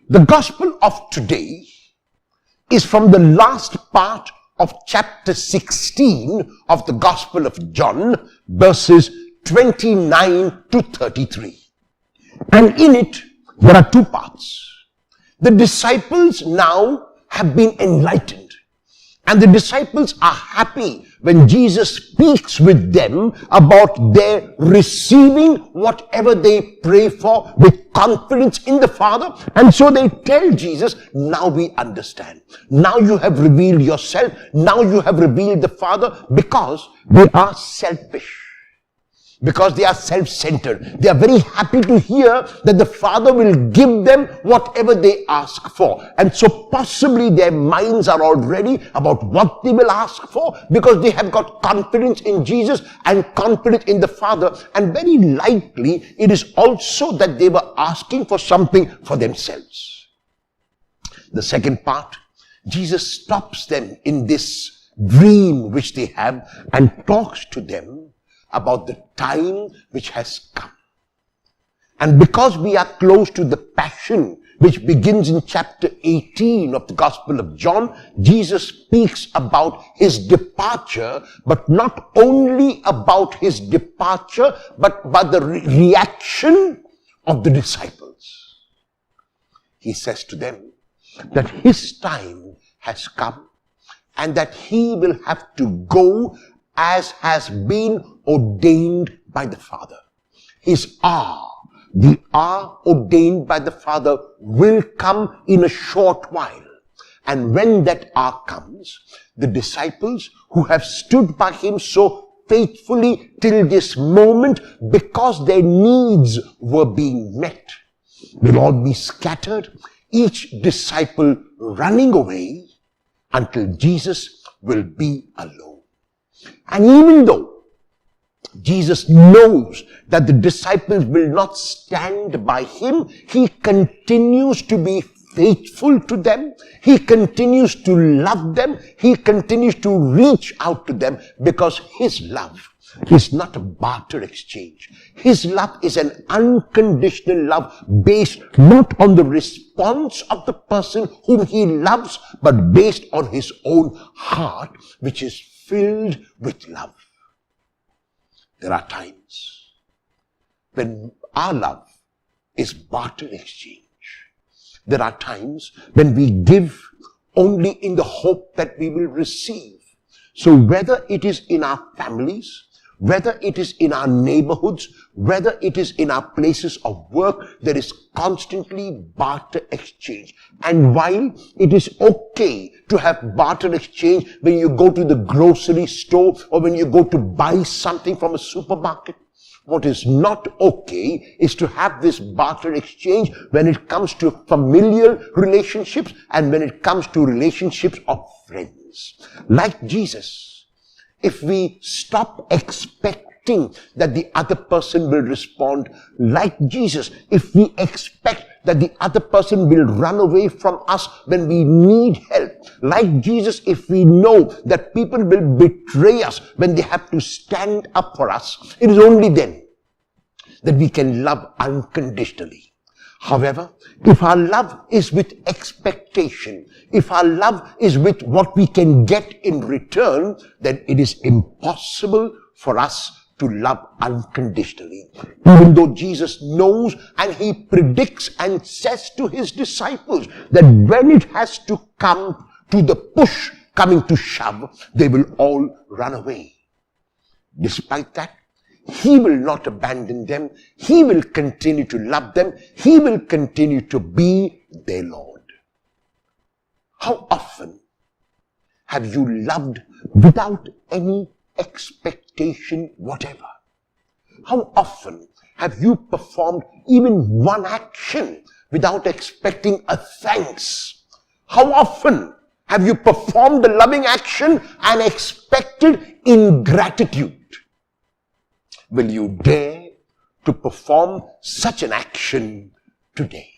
The gospel of today is from the last part of chapter 16 of the Gospel of John, verses 29 to 33. And in it, there are two parts. The disciples now have been enlightened, and the disciples are happy when Jesus speaks with them about their receiving whatever they pray for with confidence in the Father. And so they tell Jesus, now we understand. Now you have revealed yourself. Now you have revealed the Father, because they are selfish. Because they are self-centered. They are very happy to hear that the Father will give them whatever they ask for. And so possibly their minds are all ready about what they will ask for, because they have got confidence in Jesus and confidence in the Father. And very likely it is also that they were asking for something for themselves. The second part, Jesus stops them in this dream which they have and talks to them about the time which has come. And because we are close to the Passion, which begins in chapter 18 of the Gospel of John, Jesus speaks about his departure, but not only about his departure, but about the reaction of the disciples. He says to them that his time has come and that he will have to go as has been ordained by the Father. His hour, the hour ordained by the Father, will come in a short while. And when that hour comes, the disciples who have stood by him so faithfully till this moment, because their needs were being met, will all be scattered, each disciple running away until Jesus will be alone. And even though Jesus knows that the disciples will not stand by him, he continues to be faithful to them. He continues to love them. He continues to reach out to them, because his love is not a barter exchange. His love is an unconditional love based not on the response of the person whom he loves, but based on his own heart, which is filled with love. There are times when our love is barter exchange. There are times when we give only in the hope that we will receive. So whether it is in our families, whether it is in our neighborhoods, whether it is in our places of work, there is constantly barter exchange. And while it is okay to have barter exchange when you go to the grocery store or when you go to buy something from a supermarket, what is not okay is to have this barter exchange when it comes to familial relationships and when it comes to relationships of friends. Like Jesus, if we stop expecting that the other person will respond, like Jesus, if we expect that the other person will run away from us when we need help, like Jesus, if we know that people will betray us when they have to stand up for us, it is only then that we can love unconditionally. However, if our love is with expectation, if our love is with what we can get in return, then it is impossible for us to love unconditionally. Even though Jesus knows and he predicts and says to his disciples that when it has to come to the push coming to shove, they will all run away. Despite that, he will not abandon them. He will continue to love them. He will continue to be their Lord. How often have you loved without any expectation whatever? How often have you performed even one action without expecting a thanks? How often have you performed a loving action and expected ingratitude? Will you dare to perform such an action today?